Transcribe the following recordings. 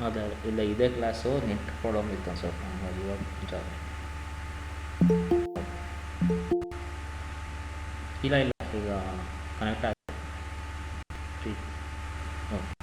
ಅದೇ ಇಲ್ಲ ಇದೇ ಕ್ಲಾಸು ನೆಟ್ ಪ್ರಾಬ್ಲಮ್ ಇತ್ತು ಒಂದು ಸ್ವಲ್ಪ ಹಂಗಾಗಿ ಇವಾಗ ಜಾಬ್ ಇಲ್ಲ ಇಲ್ಲ ಈಗ ಕನೆಕ್ಟ್ ಆಗಿದೆ free okay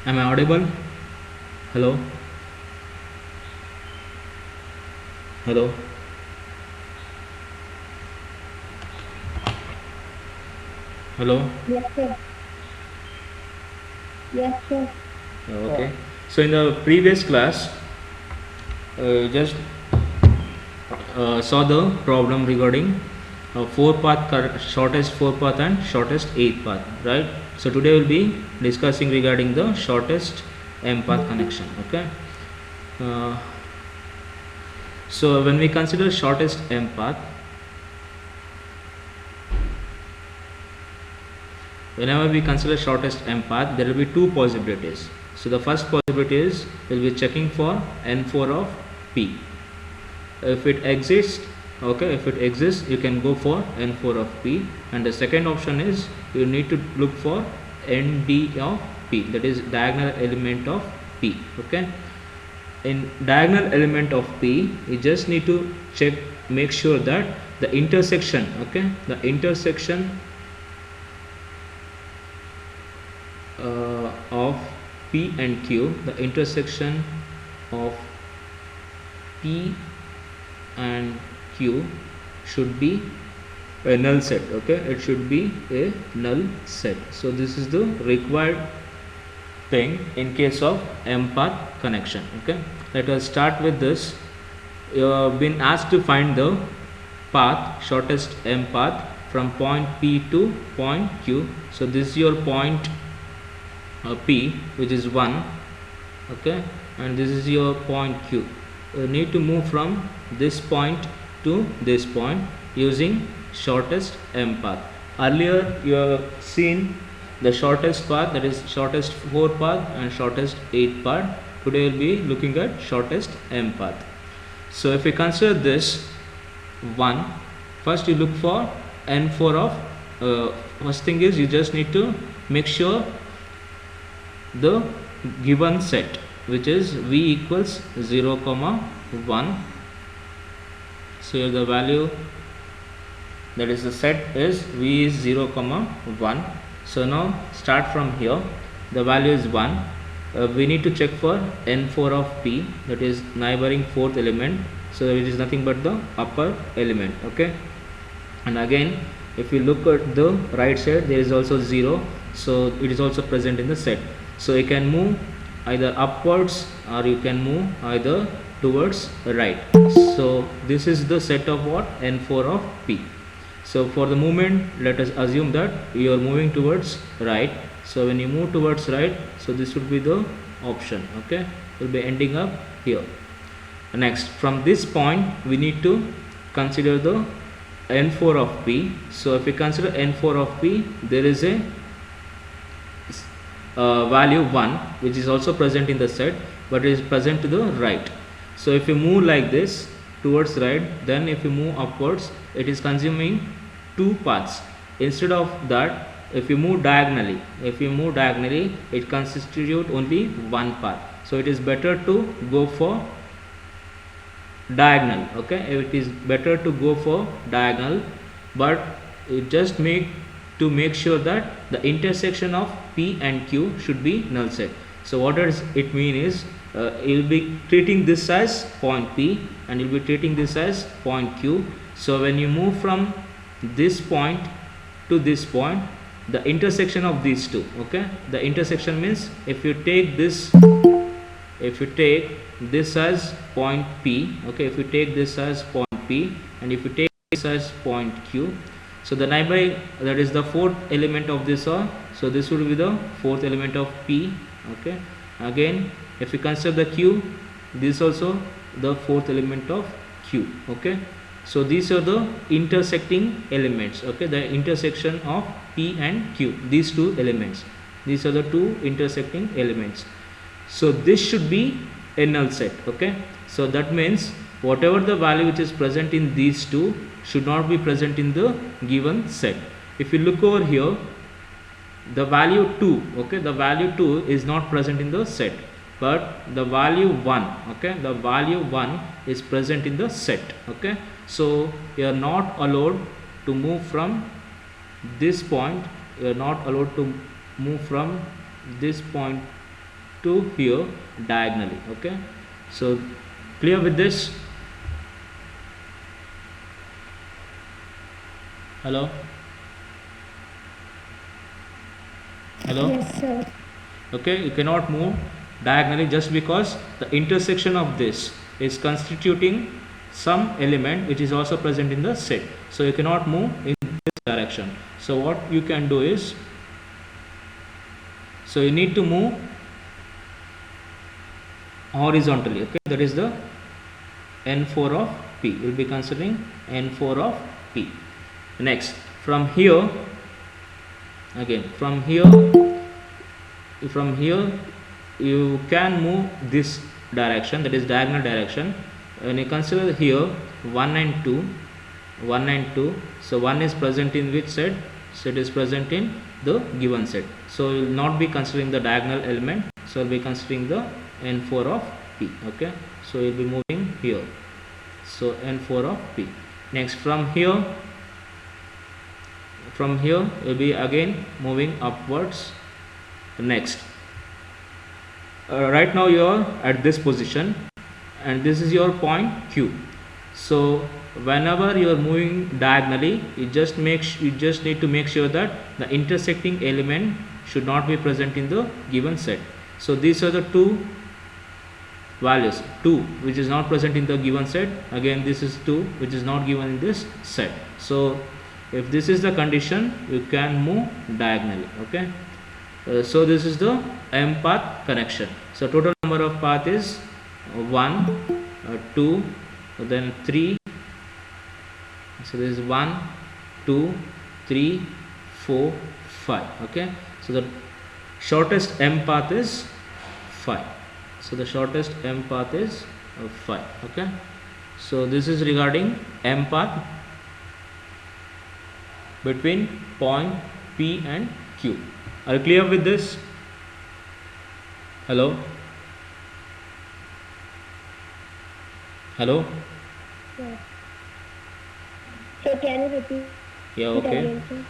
Am I audible? Hello? Hello? Hello? Yes, sir. Yes, sir. Okay. So in the previous class, just saw the problem regarding four path, shortest four path and shortest eight path, right? So today we'll be discussing regarding the shortest M path connection. Okay. So when we consider shortest M path, whenever we consider shortest M path, there will be two possibilities. So the first possibility is we'll be checking for N4 of P. If it exists, okay, if it exists, you can go for N4 of P. And the second option is you need to look for ND of P, that is diagonal element of P. Okay. In diagonal element of P, you just need to check, make sure that the intersection, okay, the intersection of P and Q, the intersection of P and Q should be a null set. Okay, it should be a null set. So this is the required thing in case of M-path connection. Okay, let us start with this. You have been asked to find the path, shortest M path from point P to point Q. So this is your point P, which is 1. Okay, and this is your point Q. You need to move from this point to this point using shortest M path. Earlier you have seen the shortest path, that is shortest 4 path and shortest 8 path. Today we will be looking at shortest M path. So if we consider this 1, first you look for N4 of first thing is you just need to make sure the given set, which is V equals 0, 1. So here the value, that is the set, is V is 0, 1. So now start from here, the value is 1. We need to check for N4 of P, that is neighboring 4th element. So it is nothing but the upper element. Okay, and again if you look at the right side, there is also 0, so it is also present in the set. So you can move either upwards or you can move either towards right. So this is the set of what? N4 of P. So for the movement, let us assume that you are moving towards right. So when you move towards right, so this would be the option. Okay, will be ending up here. Next, from this point we need to consider the N4 of P. So if we consider N4 of P, there is a value 1 which is also present in the set, but it is present to the right. So if you move like this towards right, then if you move upwards, it is consuming 2 paths. Instead of that, if you move diagonally, it constitutes only 1 path. So it is better to go for diagonal. Okay, it is better to go for diagonal, but it just make sure that the intersection of P and Q should be null set. So what does it mean is you will be treating this as point P and you will be treating this as point Q. So when you move from this point to this point, the intersection of these two, okay, the intersection means if you take this as point P, okay, if you take this as point P and if you take this as point Q, so the neighboring, that is the 4th element of this, so this would be the 4th element of P. Okay, again if you consider the Q, this also the 4th element of Q. Okay, so these are the intersecting elements. Okay, the intersection of P and Q, these two elements, these are the two intersecting elements. So this should be a null set. Okay, so that means whatever the value which is present in these two should not be present in the given set. If you look over here, the value 2, okay, the value 2 is not present in the set, but the value 1, okay, the value 1 is present in the set. Okay, so you are not allowed to move from this point, you are not allowed to move from this point to here diagonally. Okay, so clear with this? Hello? Yes, sir. Okay, you cannot move diagonally just because the intersection of this is constituting some element which is also present in the set. So you cannot move in this direction. So what you can do is, so you need to move horizontally. Okay, that is the N4 of P. You will be considering N4 of P. Next, from here, again from here you can move this direction, that is diagonal direction. When you consider here 1 and 2, so 1 is present in which set? Set is present in the given set. So you will not be considering the diagonal element, so you will be considering the N4 of P. Okay, so you will be moving here, so N4 of P. Next, from here you will be again moving upwards. Next, right now you are at this position and this is your point Q. So whenever you are moving diagonally, you just need to make sure that the intersecting element should not be present in the given set. So these are the two values, 2 which is not present in the given set, again this is 2 which is not given in this set. So if this is the condition, you can move diagonally. Okay, so this is the M path connection. So total number of path is 1, 2, then 3. So this is 1, 2, 3, 4, 5. Okay, so the shortest M path is 5. So the shortest M path is 5. Okay, so this is regarding M path between point P and Q. Are you clear with this? Hello? Hello? Yes. So can you repeat? Yeah, okay. Again, sir?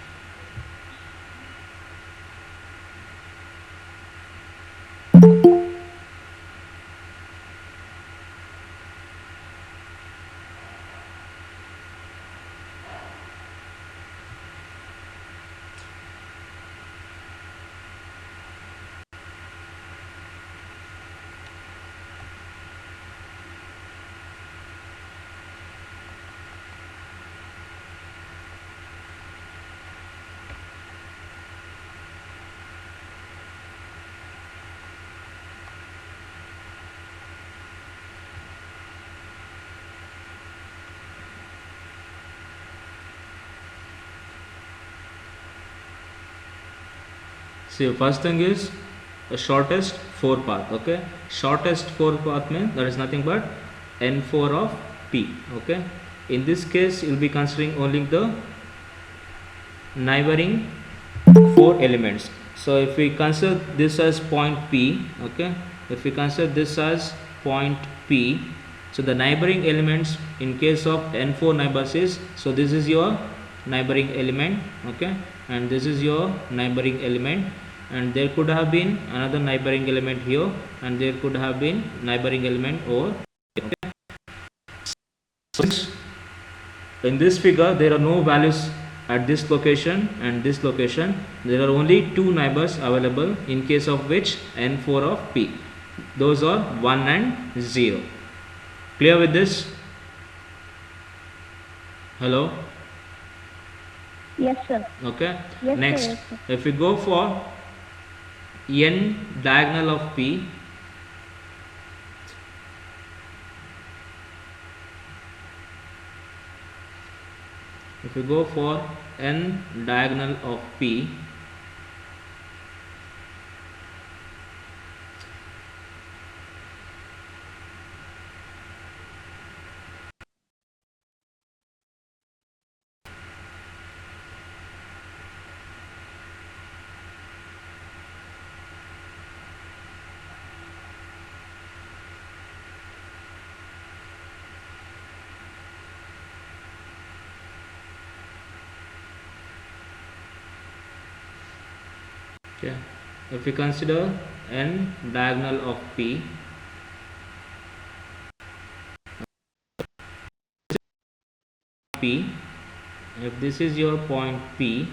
See, first thing is the shortest 4 path. Okay, shortest 4 path means that is nothing but N4 of P. Okay, in this case you will be considering only the neighboring 4 elements. So if we consider this as point P, okay, if we consider this as point P, so the neighboring elements in case of N4 neighbors is, so this is your neighboring element, okay, and this is your neighboring element, and there could have been another neighboring element here, and there could have been neighboring element over here. Okay, so in this figure there are no values at this location and this location. There are only 2 neighbors available, in case of which N4 of P, those are 1 and 0. Clear with this? Hello? Yes, sir. Okay, Yes, next sir, yes, sir. if we go for N diagonal of P, if we go for N diagonal of P, okay, if we consider N diagonal of P, if this is your point P,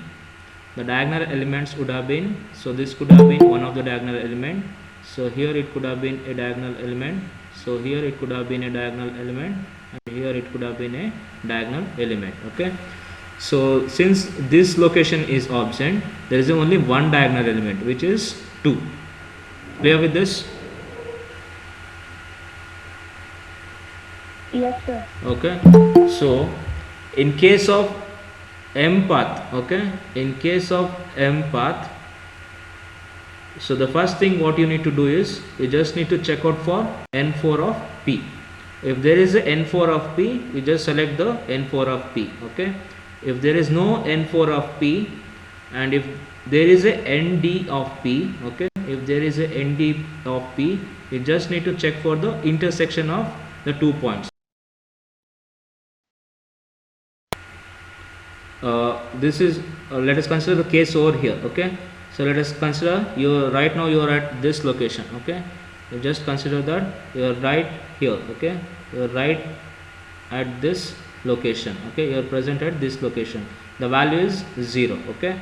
the diagonal elements would have been, so this could have been one of the diagonal element, so here it could have been a diagonal element, so here it could have been a diagonal element, and here it could have been a diagonal element. Okay, so since this location is absent, there is only one diagonal element, which is 2. Clear with this? Yes, sir. Okay, so in case of M path, okay, in case of M path, so the first thing what you need to do is you just need to check out for N4 of P. If there is a N4 of P, you just select the N4 of P. Okay, if there is no N4 of P, and if there is a ND of P, okay, if there is a ND of P, you just need to check for the intersection of the 2 points. This is let us consider the case over here. Okay, so let us consider you right now you are at this location. Okay, You just consider that you are right here, okay? You are right at this location, okay? You are present at this location. The value is 0, okay?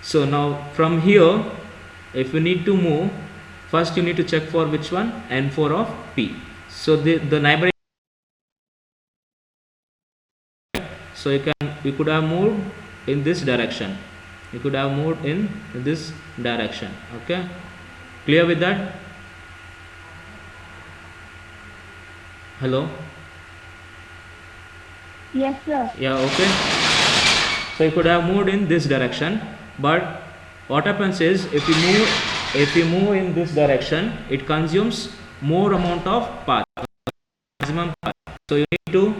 So now from here, if you need to move, first you need to check for which one? N4 of P. So the neighboring, so you could have moved in this direction. You could have moved in this direction, okay? Clear with that? Hello? Yes, sir. Yeah, okay. So you could have moved in this direction, but what happens is if you move in this direction, it consumes more amount of path, maximum path. So you need to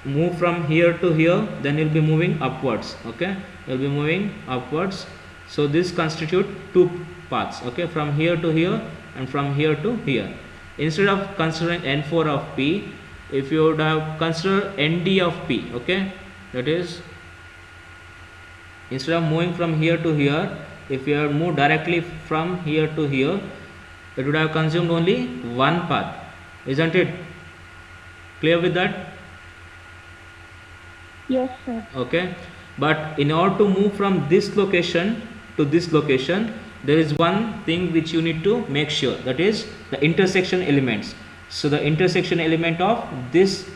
move from here to here, then you'll be moving upwards, okay? You'll be moving upwards. So this constitute two paths, okay, from here to here and from here to here. Instead of considering N4 of P, if you would have considered ND of P, okay, that is, instead of moving from here to here, if you have moved directly from here to here, it would have consumed only one path, isn't it? Clear with that? Yes, sir. Okay, but in order to move from this location to this location, there is one thing which you need to make sure, that is the intersection elements. So the intersection element of this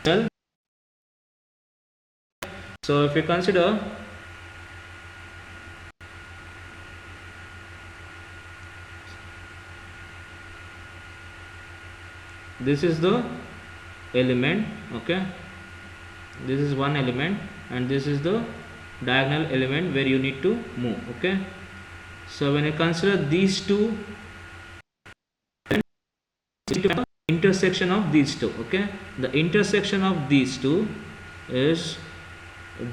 cell, so if you consider this is the element, okay, this is one element and this is the diagonal element where you need to move, okay? So when you consider these two, intersection of these two, okay, the intersection of these two is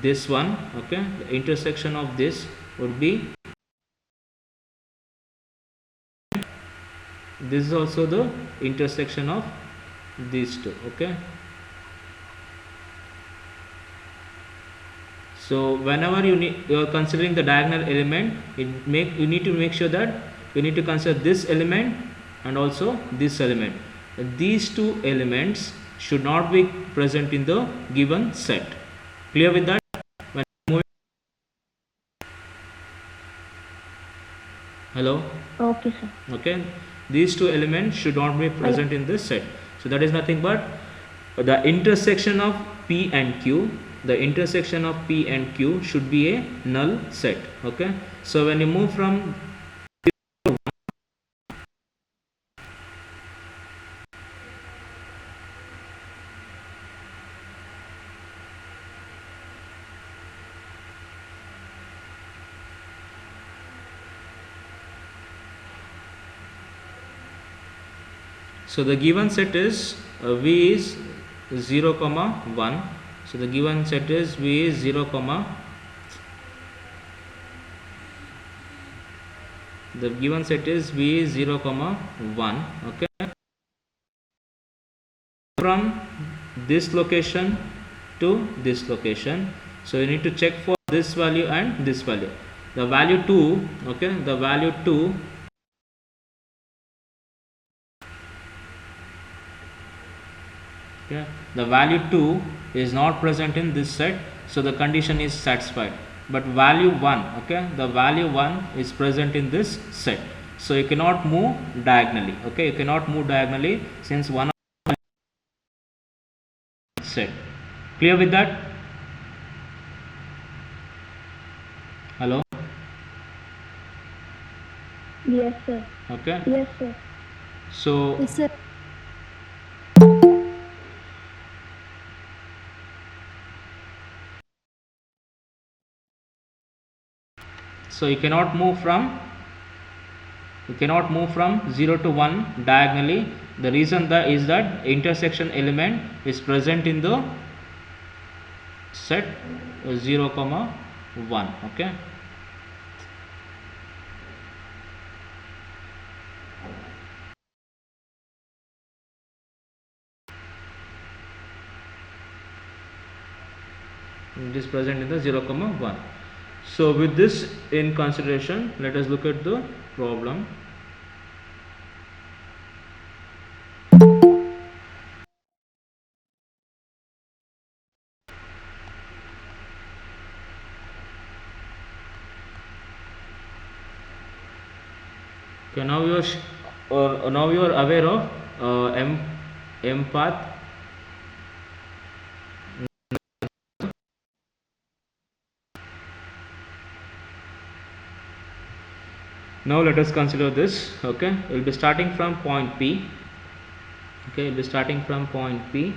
this one, okay, the intersection of this would be, this is also the intersection of these two, okay? So whenever you are considering the diagonal element, you need to make sure that you need to consider this element and also this element. These two elements should not be present in the given set. Clear with that? When moving, hello? Okay, sir. Okay, these two elements should not be present in this set. So that is nothing but the intersection of P and Q. The intersection of P and Q should be a null set, okay? So when you move from, so the given set is V is 0 comma 1. So the given set is V is 0 comma, the given set is V is 0 comma 1, okay, from this location to this location. So you need to check for this value and this value. The value 2, okay, the value 2, okay, the value 2 is not present in this set, so the condition is satisfied. But value 1, okay, the value 1 is present in this set, so you cannot move diagonally, okay, you cannot move diagonally since one of set. Clear with that? Hello? Yes, sir. Okay, Yes, sir. so Yes, sir. so you cannot move from 0 to 1 diagonally. The reason that is that intersection element is present in the set 0 comma 1, okay. It is present in the 0 comma 1. So with this in consideration, let us look at the problem. Okay, now now you are aware of m path. Now let us consider this. Okay, we'll be starting from point P. Okay, we'll be starting from point P.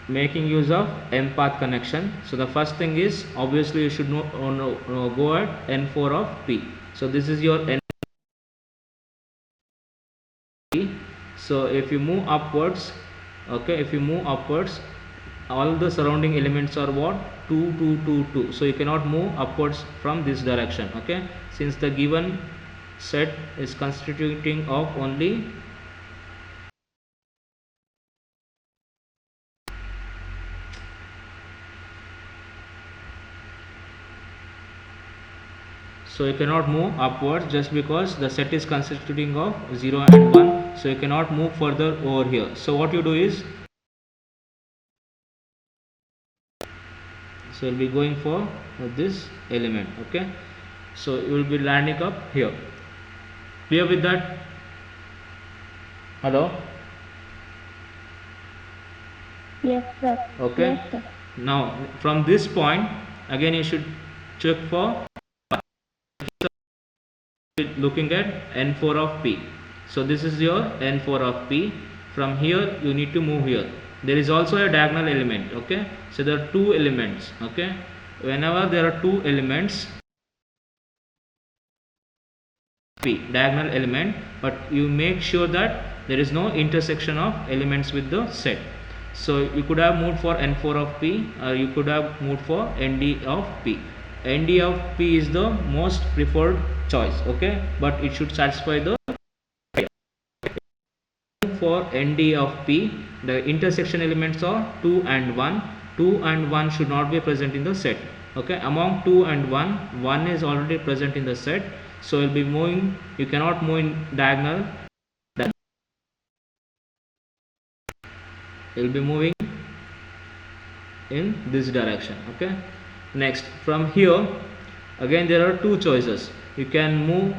Making use of m path connection. So the first thing is, obviously you should go at n4 of P. So this is your n. So if you move upwards, okay, if you move upwards, all the surrounding elements are what? 2 2 2 2. So you cannot move upwards from this direction. Okay, since the given set is constituting of only, so you cannot move upwards just because the set is constituting of 0 and 1. So you cannot move further over here. So what you do is, so you'll be going for this element. Okay, so you will be landing up here. Clear with that? Hello? Yes, sir. Okay, Yes, sir. now from this point again you should check for looking at n4 of P. So this is your n4 of P. From here you need to move here. There is also a diagonal element. Okay, so there are two elements. Okay, whenever there are two elements P, diagonal element, but you make sure that there is no intersection of elements with the set. So you could have moved for n4 of P, or you could have moved for nd of P. nd of P is the most preferred choice. Okay, but it should satisfy the, for nd of P, the intersection elements are 2 and 1. 2 and 1 should not be present in the set. Okay, among 2 and 1 is already present in the set. So you'll be moving, you cannot move in diagonal, you'll be moving in this direction. Okay, next from here again there are two choices. You can move,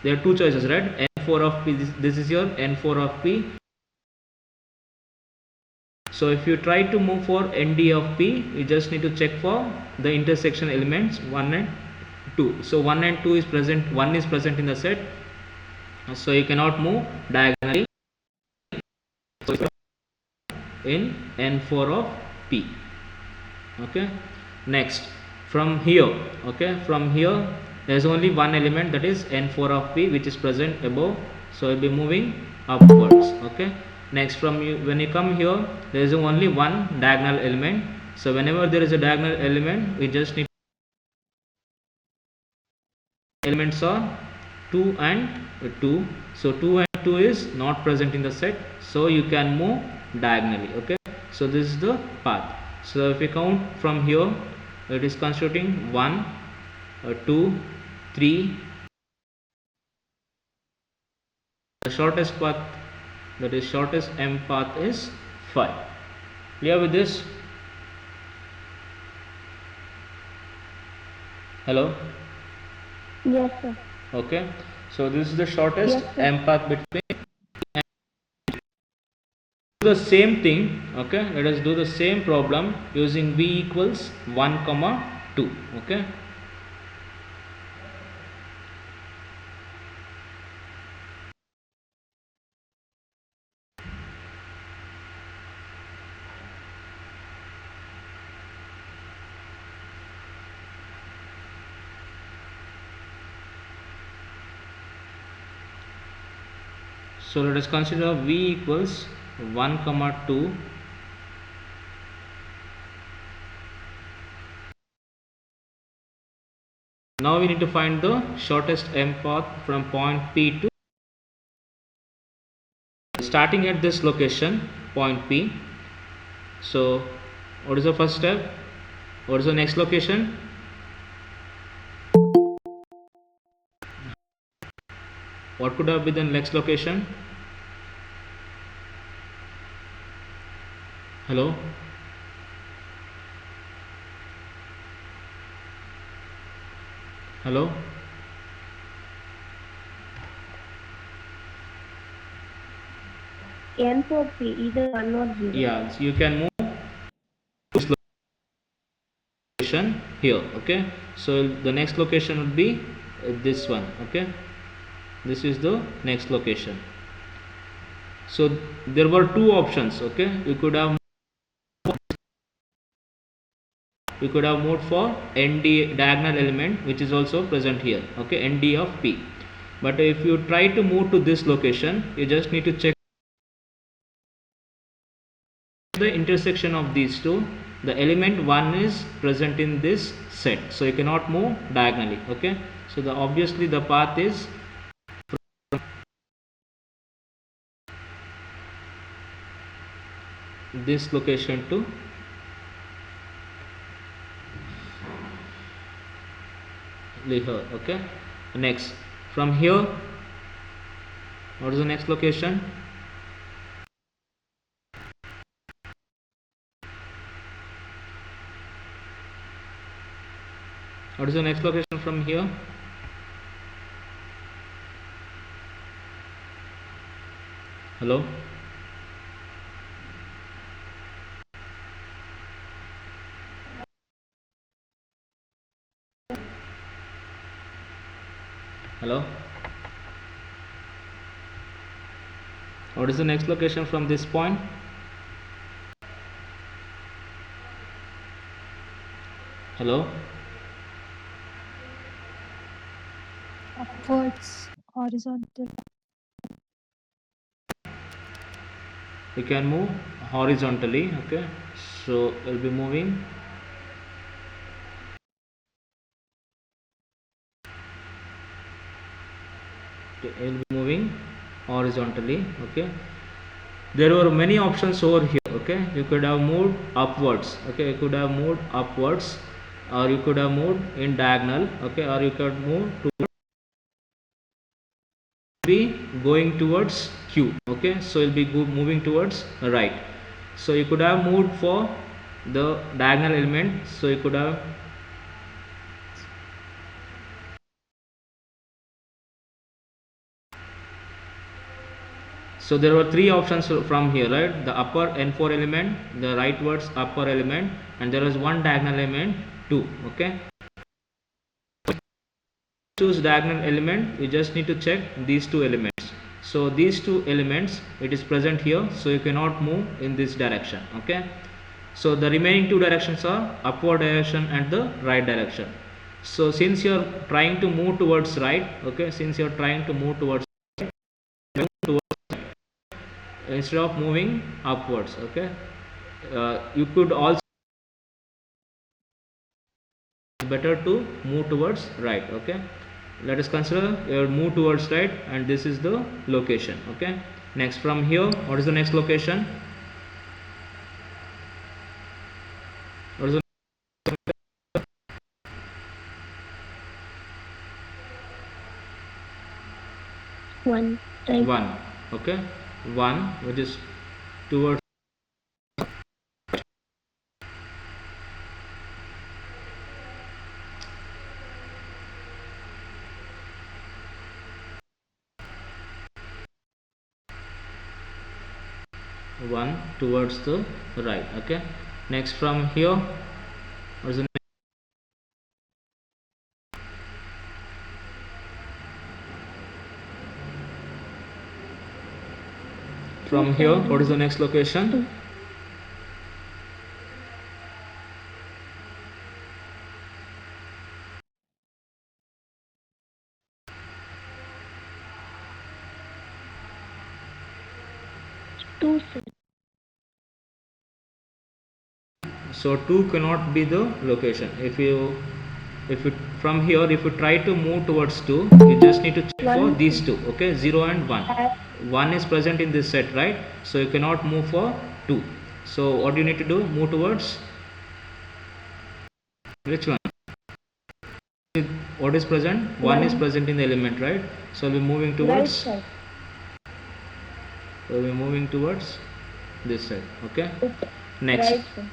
there are two choices, right? n4 of P, this is your n4 of P. So if you try to move for nd of P, you just need to check for the intersection elements 1 and 2. So 1 and 2 is present, 1 is present in the set, so you cannot move diagonally in n4 of P. Okay, next from here, okay, from here there is only one element, that is n4 of P, which is present above. So you'll be moving upwards. Okay, next from you, when you come here, there is only one diagonal element. So whenever there is a diagonal element, we just need, elements are 2 and 2. So 2 and 2 is not present in the set, so you can move diagonally. Okay, so this is the path. So if we count from here, it is constituting 1 2 3. The shortest path, that is shortest m path, is 5. Clear with this? Hello? Yes, sir. Okay, so this is the shortest Yes, sir. m path between. Do the same thing. Okay, let us do the same problem using v equals 1 comma 2. Okay, so let us consider v equals 1 comma 2. Now we need to find the shortest m path from point P to, starting at this location, point P. So what is the first step? What is the next location? What could have been the next location? Hello? Hello? N4P, either 1 or 0. Yeah, so you can move this location here. Okay, so the next location would be this one. Okay, this is the next location. So there were two options. Okay, you could have moved for nd diagonal element, which is also present here. Okay, nd of p. But if you try to move to this location, you just need to check the intersection of these two. The element 1 is present in this set, so you cannot move diagonally. Okay, so the obviously the path is this location to here. Okay, next from here, what is the next location? What is the next location from here? Hello? Hello? What is the next location from this point? Hello? Upwards, horizontal. We can move horizontally. Okay, so we'll be moving horizontally. Okay, there were many options over here. Okay, you could have moved upwards. Okay, you could have moved upwards, or you could have moved in diagonal. Okay, or you could move to be going towards q. Okay, so you'll be moving towards right. So you could have moved for the diagonal element, so you could have. So there were three options from here, right? The upper n4 element, the rightwards upper element, and there was one diagonal element 2. Okay, choose diagonal element, you just need to check these two elements. So these two elements, it is present here, so you cannot move in this direction. Okay, so the remaining two directions are upward direction and the right direction. So since you are trying to move towards right, okay, since you are trying to move towards instead of moving upwards. Okay, you could also better to move towards right. Okay, let us consider your move towards right, and this is the location. Okay, next from here, what is the next location? What is the 1. Right. 1? Okay, 1, which is towards 1 towards the right. Okay, next from here, what is the from here, what is the next location? 2, sir. So 2 cannot be the location. If you from here, if you try to move towards 2, you just need to check for 1, these two. Okay, 0 and 1. As 1 is present in this set, right? So you cannot move for 2. So what do you need to do? Move towards which one? What is present? 1 is 1. present in the element, right? So we'll be moving Right towards, side. we'll be moving towards this side. Okay, Right, next right side.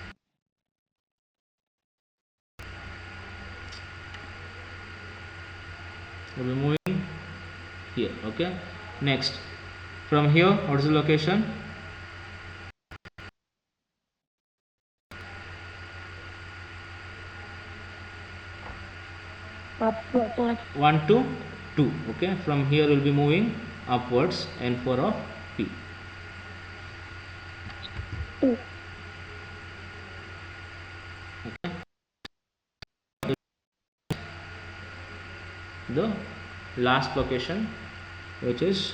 we'll be moving here. Okay, next from here, what is the location? Path 1 to 2. Okay, from here we'll be moving upwards, n4 of p. 2. The last location, which is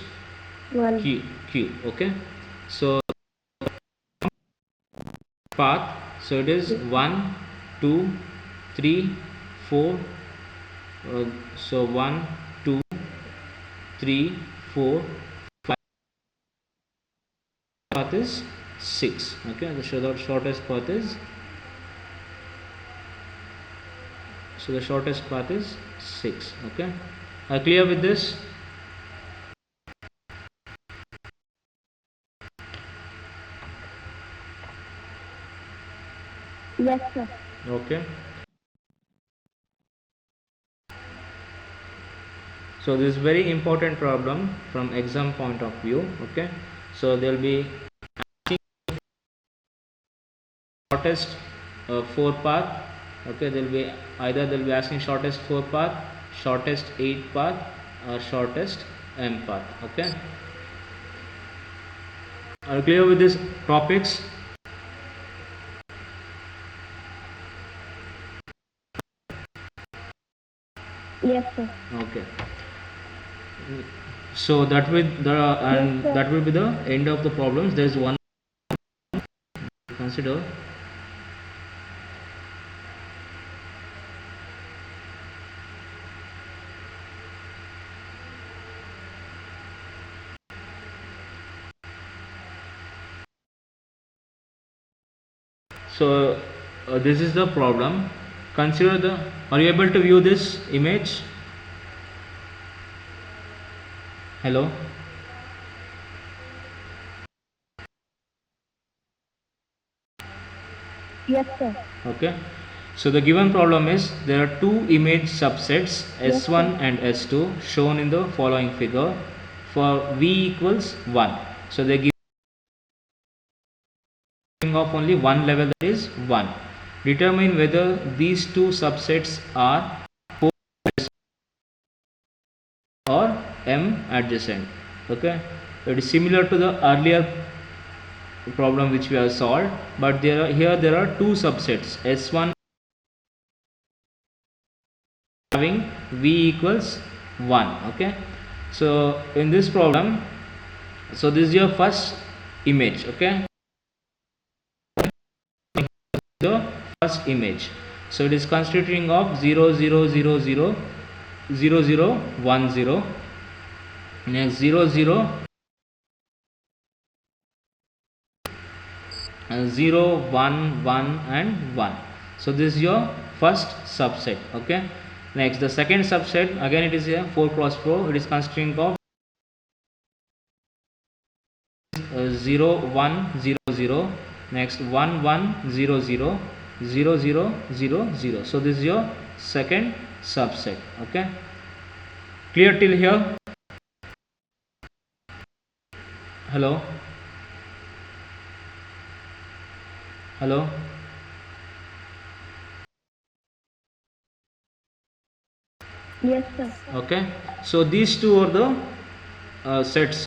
1. q. Okay, so path, so it is 1 2 3 4, so 1 2 3 4 5, path is 6. Okay, the shortest path is, so the shortest path is 6. Okay, are clear with this? Yes, sir. Okay, so this is very important problem from exam point of view. Okay, so there will be shortest 4 path. Okay, there will be either they will be asking shortest 4 path, shortest 8 path, or shortest m path. Okay, are you clear with these topics? Yes, sir. Okay, so that will the and Yes, sir. that will be the end of the problems. There is one to consider. So this is the problem. Consider the, are you able to view this image? Hello. Yes, sir. Okay, so the given problem is there are two image subsets Yes, S1 sir. and S2 shown in the following figure for V equals 1. So they are giving of only one level, that is 1. Determine whether these two subsets are or M adjacent. Okay, it is similar to the earlier problem which we have solved, but there are two subsets S1 having V equals 1. Okay, so in this problem, so this is your first image. Okay, the first image, so it is constituting of 0 0 0 0 0 0 1 0, next 0 0 0 1 1 and 1. So this is your first subset. Okay, next the second subset, again it is a 4 cross 4. It is constituting of 0 1 0 0, next 1 1 0 0 0 0 0 0. So this is your second subset. Okay, clear till here? Hello, hello. Yes, sir. Okay, so these two are the sets.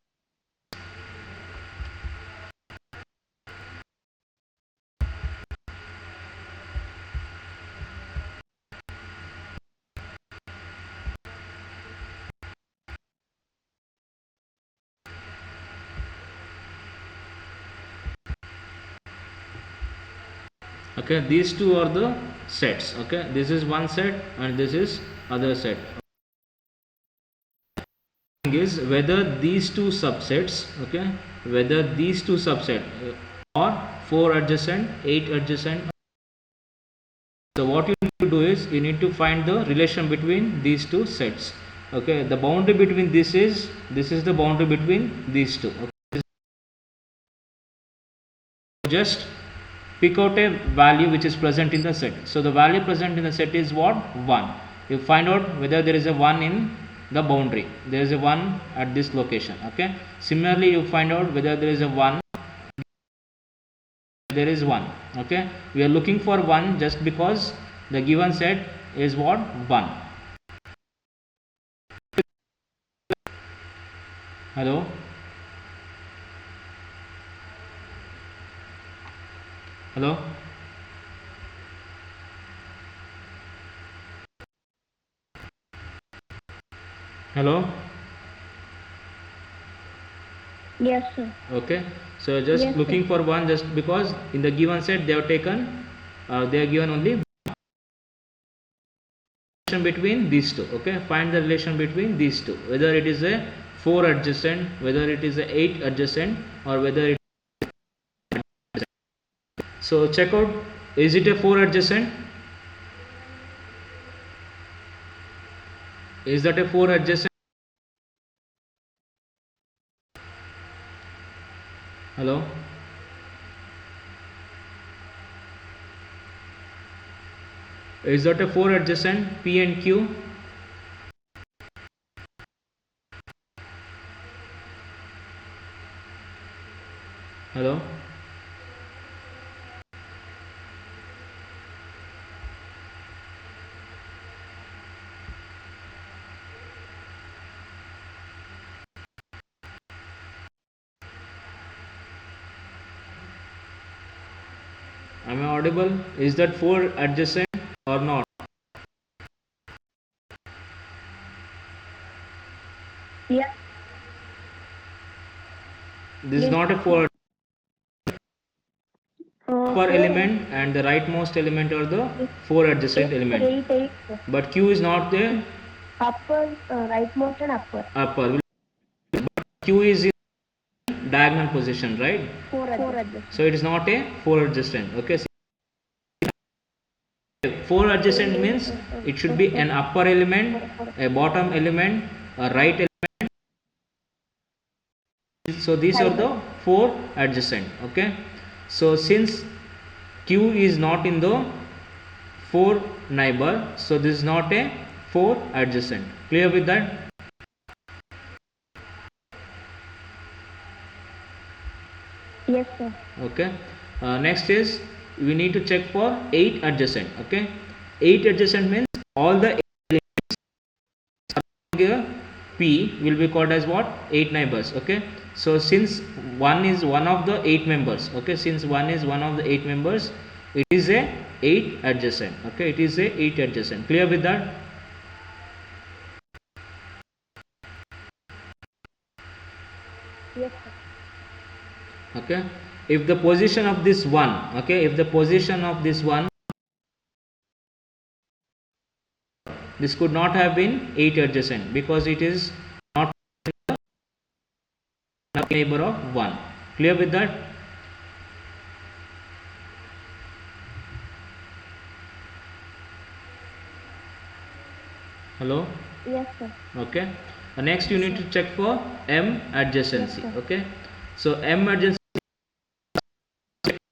Okay, these two are the sets. Okay, this is one set and this is other set. Is whether these two subsets, okay, whether these two subset are 4 adjacent, 8 adjacent. So what you need to do is you need to find the relation between these two sets. Okay, the boundary between this is the boundary between these two. Okay, just pick out a value which is present in the set. So the value present in the set is what? 1. You find out whether there is a 1 in the boundary. There is a 1 at this location. Okay, similarly you find out whether there is a 1, there is 1. Okay, we are looking for 1 just because the given set is what? 1. Hello. Hello. Hello. Yes, sir. Okay, so just Yes, looking sir. for one, just because in the given set they have taken, they are given only relation between these two. Okay, find the relation between these two, whether it is a 4 adjacent, whether it is a 8 adjacent, or whether it. So check out, is it a 4 adjacent? Is that a 4 adjacent? Hello. Is that a 4 adjacent P and Q? Hello. Am I audible? Is that 4 adjacent or not? Yes. This is Yes. not a 4. Upper Four. element and the rightmost element are the Yes, 4 adjacent sir. element, Eight, sir. but Q is not the Upper, rightmost and upper. upper. Q is in diagonal position, right? Four adjacent. So it is not a 4 adjacent. Okay, so 4 adjacent means it should be an upper element, a bottom element, a right element. So these are the 4 adjacent. Okay, so since Q is not in the 4 neighbor, so this is not a 4 adjacent. Clear with that? Yes, sir. Okay, next is we need to check for 8 adjacent. Okay, 8 adjacent means all the P will be called as what? 8 neighbors. Okay, so since one is one of the 8 members, okay, since one is one of the 8 members, it is a 8 adjacent. Okay, it is a 8 adjacent. Clear with that? Yes, sir. Okay, if the position of this one, okay, if the position of this one, this could not have been 8 adjacent because it is not a neighbor of 1. Clear with that? Hello. Yes, sir. Okay, next you Yes, need sir. to check for M Yes, adjacency. sir. Okay, so M adjacency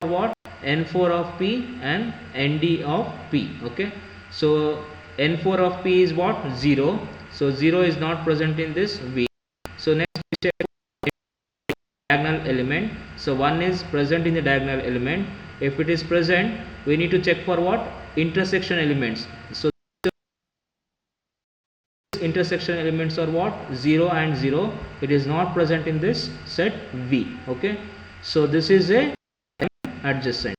for what? N4 of P and ND of P. Okay, so N4 of P is what? 0. So 0 is not present in this V. So next we check diagonal element. So 1 is present in the diagonal element. If it is present, we need to check for what? Intersection elements. So intersection elements are what? 0 and 0. It is not present in this set V. Okay, so this is a adjacent.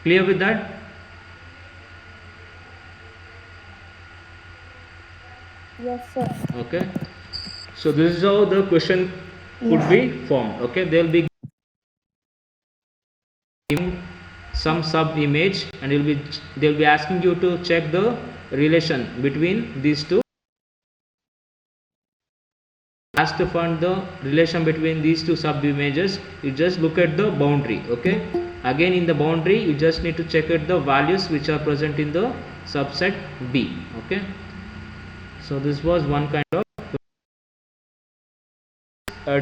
Clear with that? Yes, sir. Okay, so this is how the question could Yes. be formed. Okay, they'll be giving some sub image and they'll be asking you to check the relation between these two. As to find the relation between these two sub images, you just look at the boundary. Okay, again in the boundary you just need to check out the values which are present in the subset B. Okay, so this was one kind of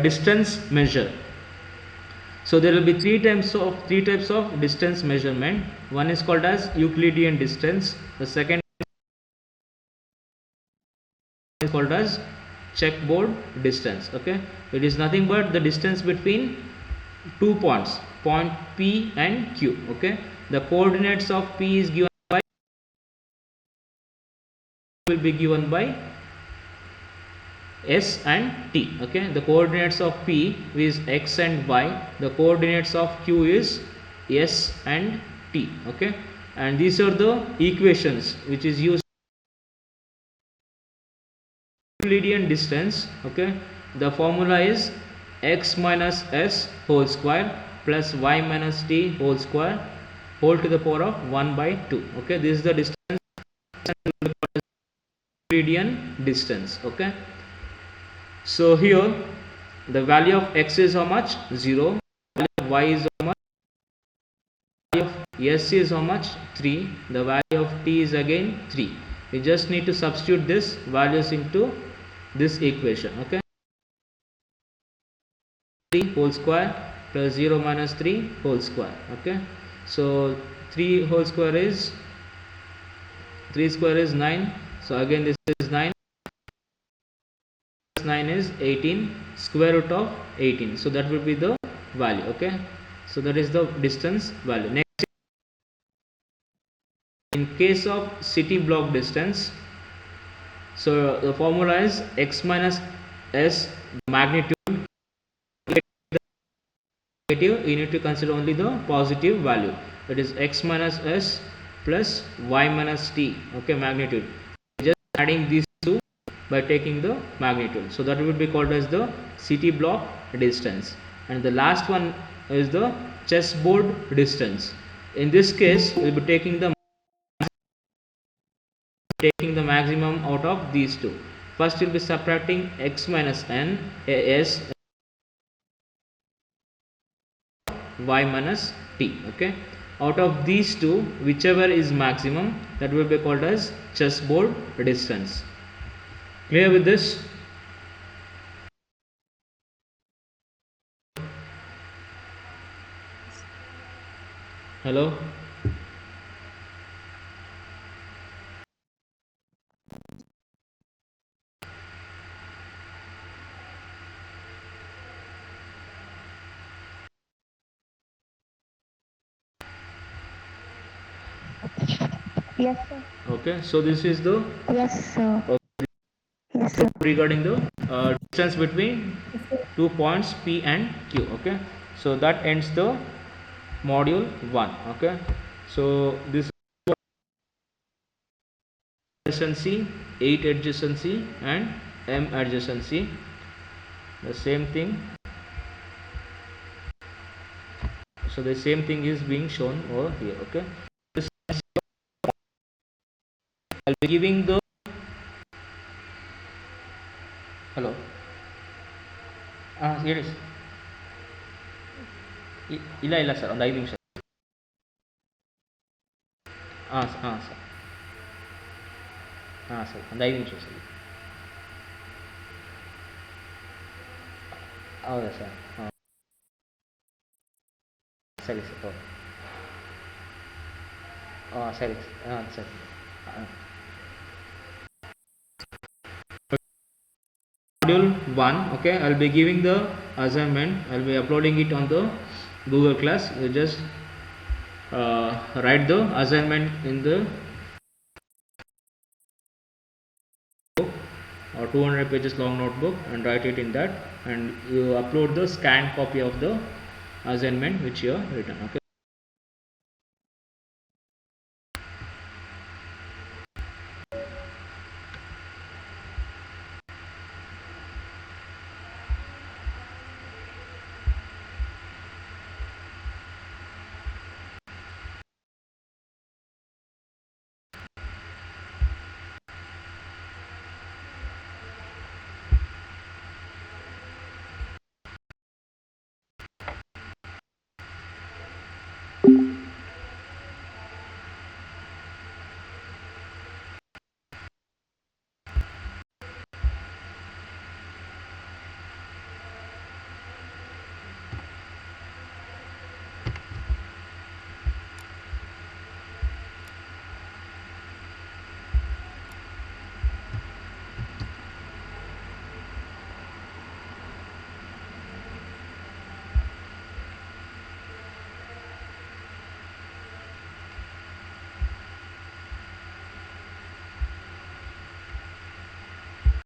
distance measure. So there will be three types of distance measurement. One is called as Euclidean distance. The second is called as checkboard distance. Okay, it is nothing but the distance between 2 points, point P and Q. Okay, the coordinates of P is given by, will be given by S and T. Okay, the coordinates of P is X and Y, the coordinates of Q is S and T. Okay, and these are the equations which is used Euclidean distance. Okay, the formula is x minus s whole square plus y minus t whole square whole to the power of 1 by 2. Okay, this is the distance, Euclidean distance. Okay, so here the value of x is how much? 0. Value of y is how much? Value of s is how much? 3. The value of t is again 3. We just need to substitute this values into this equation. Okay, 3 whole square plus 0 minus 3 whole square. Okay, so 3 whole square is 3 square is 9. So again this is 9 plus 9 is 18, square root of 18. So that will be the value. Okay, so that is the distance value. Next, in case of city block distance, so the formula is x minus s magnitude. Negative, you need to consider only the positive value, that is x minus s plus y minus t. Okay, magnitude, just adding these two by taking the magnitude, so that would be called as the city block distance. And the last one is the chessboard distance. In this case we will be taking the maximum out of these two. First we will be subtracting x minus n s y minus t. Okay, out of these two whichever is maximum, that will be called as chessboard distance. Clear with this? Hello? Yes, sir. Okay, so this is the Yes, sir. Yes, sir. regarding the distance between Yes, sir. 2 points P and Q. Okay, so that ends the module 1. Okay, so this adjacency, 8 adjacency and M adjacency, the same thing. So the same thing is being shown over here. Okay, this I'll be giving the hello. Yes. ಇಲ್ಲ ಇಲ್ಲ sir ಒಂದು 5 ನಿಮಿಷ. Sir sir ಒಂದು 5 ನಿಮಿಷ sir. ಹೌದಾ sir? ಸರಿ sir, okay. ಸರಿ ಸರಿ. Module 1. Okay, I'll be giving the assignment. I'll be uploading it on the Google Class. You just write the assignment in the book or 200 pages long notebook and write it in that, and you upload the scanned copy of the assignment which you have written. Okay.